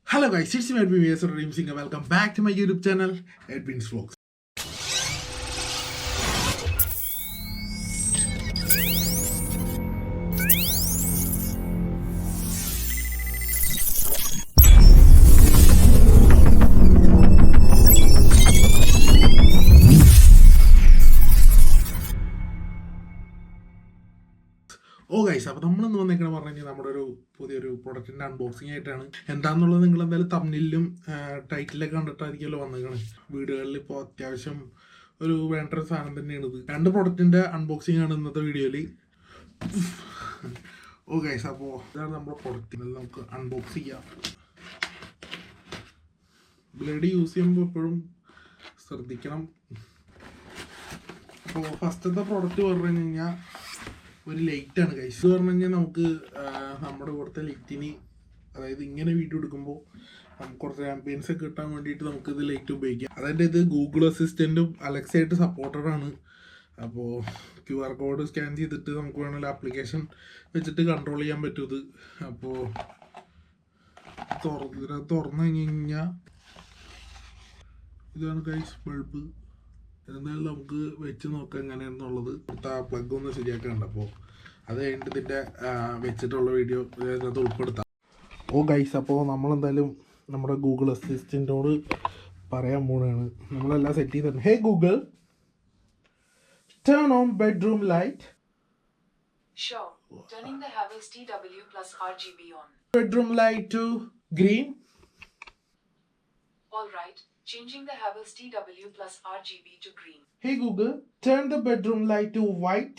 Hello guys, it's me Edwin Dream Singer. Welcome back to my YouTube channel, Edwin's Vlogs. Guys, അപ്പോൾ നമ്മളിന്ന് വന്നേക്കണം പറഞ്ഞു കഴിഞ്ഞാൽ നമ്മുടെ ഒരു പുതിയൊരു പ്രൊഡക്റ്റിൻ്റെ അൺബോക്സിംഗ് ആയിട്ടാണ്. എന്താണെന്നുള്ളത് നിങ്ങൾ എന്തായാലും തമ്മിലും ടൈറ്റിലൊക്കെ കണ്ടിട്ടായിരിക്കുമല്ലോ വന്നേക്കണേ. വീടുകളിൽ ഇപ്പോൾ അത്യാവശ്യം ഒരു വേണ്ട ഒരു സാധനം തന്നെയാണ് ഇത്. 2 പ്രൊഡക്റ്റിൻ്റെ അൺബോക്സിംഗ് ആണ് ഇന്നത്തെ വീഡിയോയിൽ. ഗൈസ്, അപ്പോൾ ഇതാണ് നമ്മുടെ പ്രൊഡക്റ്റിന്. നമുക്ക് അൺബോക്സ് ചെയ്യാം. ബ്ലേഡ് യൂസ് ചെയ്യുമ്പോൾ എപ്പോഴും ശ്രദ്ധിക്കണം. അപ്പോൾ ഫസ്റ്റത്തെ പ്രൊഡക്റ്റ് പറഞ്ഞു കഴിഞ്ഞാൽ ഒരു ലൈറ്റാണ് ഗൈസ്. ഇത് പറഞ്ഞു കഴിഞ്ഞാൽ നമുക്ക് നമ്മുടെ ഇവിടുത്തെ ലൈറ്റിന്, അതായത് ഇങ്ങനെ വീഡിയോ എടുക്കുമ്പോൾ നമുക്ക് കുറച്ച് ആംബിയൻസ് ഒക്കെ കിട്ടാൻ വേണ്ടിയിട്ട് നമുക്ക് ഇത് ലൈറ്റ് ഉപയോഗിക്കാം. അതായത് ഇത് ഗൂഗിൾ അസിസ്റ്റൻറ്റും അലക്സയായിട്ട് സപ്പോർട്ടഡ് ആണ്. അപ്പോൾ QR കോഡ് സ്കാൻ ചെയ്തിട്ട് നമുക്ക് വേണമെങ്കിൽ ആപ്ലിക്കേഷൻ വെച്ചിട്ട് കൺട്രോൾ ചെയ്യാൻ പറ്റും ഇത്. അപ്പോൾ ഇതിനകത്ത് തുറന്നു കഴിഞ്ഞാൽ ഇതാണ് ഗൈസ് ബൾബ്. എന്തായാലും നമുക്ക് വെച്ച് നോക്കാം എങ്ങനെയാണെന്നുള്ളത്. പ്ലഗ് ഒന്ന് ശരിയാക്കാനുണ്ട്. അപ്പോൾ അത് കഴിഞ്ഞിട്ട് ഇതിൻ്റെ വെച്ചിട്ടുള്ള വീഡിയോ ഇതിനകത്ത് ഉൾപ്പെടുത്താം. ഗൈസ്, അപ്പോൾ നമ്മളെന്തായാലും നമ്മുടെ ഗൂഗിൾ അസിസ്റ്റൻറ്റോട് പറയാൻ പോവുകയാണ്. നമ്മളെല്ലാം സെറ്റ് ചെയ്തിട്ടുണ്ട്. ഹേ Google, turn on bedroom light. Sure. Turning the Havells TW plus RGB on. Bedroom light to green. All right. Changing the Havells TW plus RGB to green. Hey Google, turn the bedroom light to white.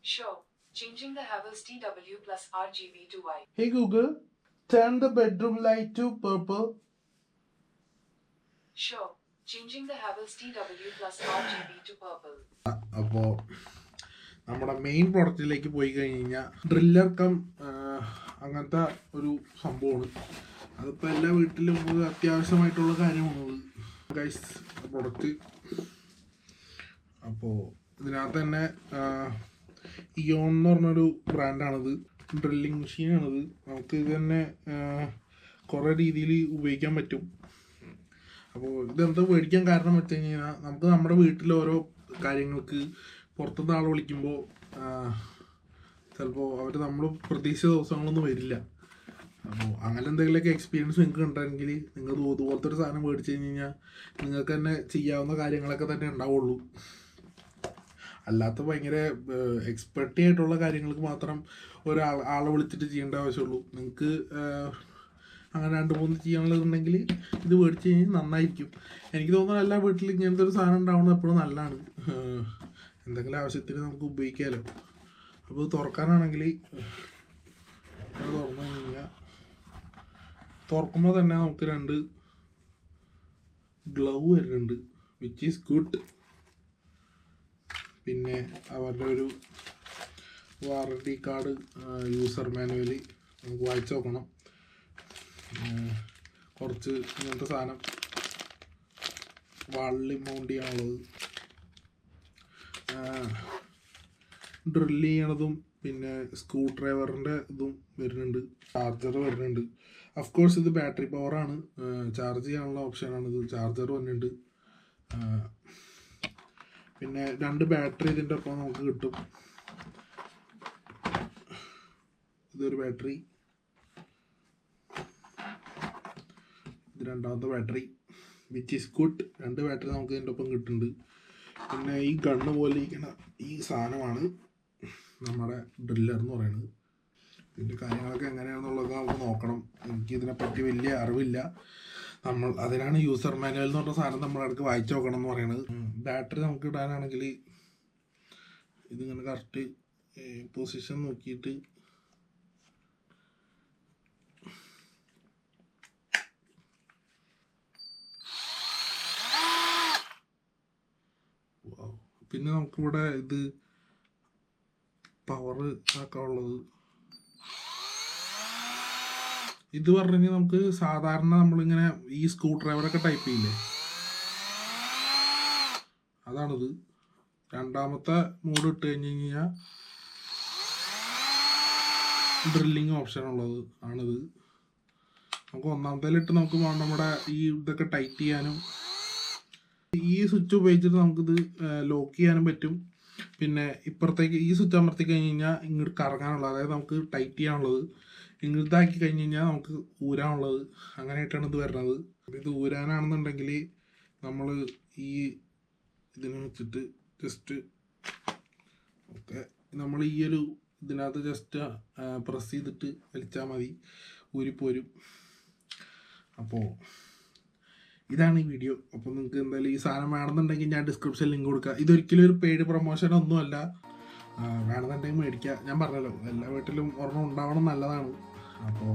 Sure. Changing the Havells TW plus RGB to white. Hey Google, turn the bedroom light to purple. Sure. Changing the Havells TW plus RGB to purple. അപ്പോൾ നമ്മുടെ main പ്രൊഡക്റ്റിലേക്ക് പോയി കഴിഞ്ഞ് കഴിഞ്ഞാൽ driller come അങ്ങനത്തെ ഒരു സംഭവമാണ്. അതിപ്പോൾ എല്ലാ വീട്ടിലും അത്യാവശ്യമായിട്ടുള്ള കാര്യമാണത് ഗൈസ് പ്രൊഡക്റ്റ്. അപ്പോൾ ഇതിനകത്ത് തന്നെ ഇയോൺ എന്ന് പറഞ്ഞൊരു ബ്രാൻഡാണിത്. ഡ്രില്ലിങ് മെഷീനാണിത്. നമുക്ക് ഇത് തന്നെ കുറേ രീതിയിൽ ഉപയോഗിക്കാൻ പറ്റും. അപ്പോൾ ഇതെന്താ മേടിക്കാൻ കാരണം വെച്ച് കഴിഞ്ഞാൽ നമുക്ക് നമ്മുടെ വീട്ടിൽ ഓരോ കാര്യങ്ങൾക്ക് പുറത്തുനിന്ന് ആൾ വിളിക്കുമ്പോൾ ചിലപ്പോൾ അവർ നമ്മൾ പ്രതീക്ഷിച്ച ദിവസങ്ങളൊന്നും വരില്ല. അപ്പോൾ അങ്ങനെ എന്തെങ്കിലുമൊക്കെ എക്സ്പീരിയൻസ് നിങ്ങൾക്ക് ഉണ്ടെങ്കിൽ നിങ്ങൾ ഇതുപോലത്തെ ഒരു സാധനം മേടിച്ച് കഴിഞ്ഞ് കഴിഞ്ഞാൽ നിങ്ങൾക്ക് തന്നെ ചെയ്യാവുന്ന കാര്യങ്ങളൊക്കെ തന്നെ ഉണ്ടാവുള്ളൂ. അല്ലാത്ത ഭയങ്കര എക്സ്പെർട്ടി ആയിട്ടുള്ള കാര്യങ്ങൾക്ക് മാത്രം ആളെ വിളിച്ചിട്ട് ചെയ്യേണ്ട ആവശ്യമുള്ളൂ. നിങ്ങൾക്ക് അങ്ങനെ 2-3 ചെയ്യാനുള്ളതുണ്ടെങ്കിൽ ഇത് മേടിച്ച് കഴിഞ്ഞാൽ നന്നായിരിക്കും. എനിക്ക് തോന്നുന്നു എല്ലാ വീട്ടിലും ഇങ്ങനത്തെ ഒരു സാധനം ഉണ്ടാവുന്നത് എപ്പോഴും നല്ലതാണ്. എന്തെങ്കിലും ആവശ്യത്തിന് നമുക്ക് ഉപയോഗിക്കാമല്ലോ. അപ്പോൾ തുറക്കാനാണെങ്കിൽ തുറന്നു കഴിഞ്ഞാൽ തുറക്കുമ്പോൾ തന്നെ നമുക്ക് 2 ഗ്ലൗ വരുന്നുണ്ട്, വിച്ച് ഈസ് ഗുഡ്. പിന്നെ അവരുടെ ഒരു വാറണ്ടി കാർഡ്, യൂസർ മാനുവൽ നമുക്ക് വായിച്ച് നോക്കണം. കുറച്ച് ഇങ്ങനത്തെ സാധനം വാളിൽ മൗണ്ട് ചെയ്യാനുള്ളത്, ഡ്രില്ല് ചെയ്യണതും, പിന്നെ സ്ക്രൂ ഡ്രൈവറിൻ്റെ ഇതും വരുന്നുണ്ട്, ചാർജർ വരുന്നുണ്ട്. അഫ്കോഴ്സ് ഇത് ബാറ്ററി പവറാണ്, ചാർജ് ചെയ്യാനുള്ള ഓപ്ഷനാണിത്. ചാർജർ വന്നിട്ടുണ്ട്. പിന്നെ 2 ബാറ്ററി ഇതിൻ്റെ ഒപ്പം നമുക്ക് കിട്ടും. ഇതൊരു ബാറ്ററി, ഇത് 2ാമത്തെ battery, which is good. 2 battery നമുക്ക് ഇതിൻ്റെ ഒപ്പം കിട്ടുന്നുണ്ട്. പിന്നെ ഈ ഗണ്ണ് പോലെ ഇരിക്കുന്ന ഈ സാധനമാണ് നമ്മുടെ ഡ്രില്ലർ എന്ന് പറയുന്നത്. ഇതിൻ്റെ കാര്യങ്ങളൊക്കെ എങ്ങനെയാണെന്നുള്ളത് നമുക്ക് നോക്കണം. എനിക്കിതിനെപ്പറ്റി വലിയ അറിവില്ല. അതിനാണ് യൂസർ മാനുവൽ എന്ന് പറഞ്ഞ സാധനം നമ്മളിടയ്ക്ക് വായിച്ചു നോക്കണം എന്ന് പറയുന്നത്. ബാറ്ററി നമുക്ക് ഇടാനാണെങ്കിൽ ഇതിങ്ങനെ കറക്റ്റ് പൊസിഷൻ നോക്കിയിട്ട് പിന്നെ നമുക്കിവിടെ ഇത് പവർ ആക്കാനുള്ളത്. ഇത് പറഞ്ഞു കഴിഞ്ഞാൽ നമുക്ക് സാധാരണ നമ്മളിങ്ങനെ ഈ സ്ക്രൂ ഡ്രൈവറൊക്കെ ടൈപ്പ് ചെയ്യില്ലേ, അതാണിത്. 2ാമത്തെ മോഡ് ഇട്ട് കഴിഞ്ഞ് കഴിഞ്ഞാൽ ഡ്രില്ലിങ് ഓപ്ഷൻ ഉള്ളത് ആണിത്. നമുക്ക് ഒന്നാമത്തേലിട്ട് നമുക്ക് നമ്മുടെ ഈ ഇതൊക്കെ ടൈറ്റ് ചെയ്യാനും ഈ സ്വിച്ച് ഉപയോഗിച്ചിട്ട് നമുക്കിത് ലോക്ക് ചെയ്യാനും പറ്റും. പിന്നെ ഇപ്പുറത്തേക്ക് ഈ സ്വിച്ച് അമർത്തി കഴിഞ്ഞ് കഴിഞ്ഞാൽ ഇങ്ങോട്ട് കറങ്ങാനുള്ളത്, അതായത് നമുക്ക് ടൈറ്റ് ചെയ്യാനുള്ളത്, ഇങ്ങോട്ടാക്കി കഴിഞ്ഞ് കഴിഞ്ഞാൽ നമുക്ക് ഊരാനുള്ളത്, അങ്ങനെയായിട്ടാണ് ഇത് വരുന്നത്. ഇത് ഊരാനാണെന്നുണ്ടെങ്കിൽ നമ്മൾ ഈ ഇതിനെ വെച്ചിട്ട് ജസ്റ്റ് ഓക്കെ നമ്മൾ ഈ ഒരു ഇതിനകത്ത് ജസ്റ്റ് പ്രസ് ചെയ്തിട്ട് വലിച്ചാൽ മതി, ഊരിപ്പോരും. അപ്പോൾ ഇതാണ് ഈ വീഡിയോ. അപ്പോൾ നിങ്ങൾക്ക് എന്തായാലും ഈ സാധനം വേണമെന്നുണ്ടെങ്കിൽ ഞാൻ ഡിസ്ക്രിപ്ഷനിൽ ലിങ്ക് കൊടുക്കുക. ഇതൊരിക്കലും ഒരു പെയ്ഡ് പ്രൊമോഷൻ ഒന്നുമല്ല, വേണമെന്നുണ്ടെങ്കിൽ മേടിക്കുക. ഞാൻ പറഞ്ഞല്ലോ എല്ലാ വീട്ടിലും ഒരെണ്ണം ഉണ്ടാവണം നല്ലതാണ്. അപ്പോൾ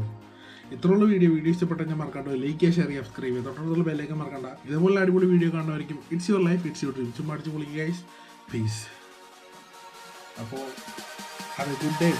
ഇത്രയുള്ള വീഡിയോ ഇഷ്ടപ്പെട്ടാൽ ഞാൻ മറക്കണ്ട ലൈക്ക് ചെയ്യുക, ഷെയർ ചെയ്യുക, സബ്സ്ക്രൈബ് ചെയ്യുക, തൊട്ടുള്ള ബെല്ലേക്ക് മറക്കണ്ട. ഇതേപോലെ അടിപൊളി വീഡിയോ കാണുമായിരിക്കും. It's your life, it's your dream. ചുമ്മാ അടിച്ച് പൊളിക്കുക ഗൈസ്, പ്ലീസ്. അപ്പോൾ ഹാവ് എ ഗുഡ് ഡേ.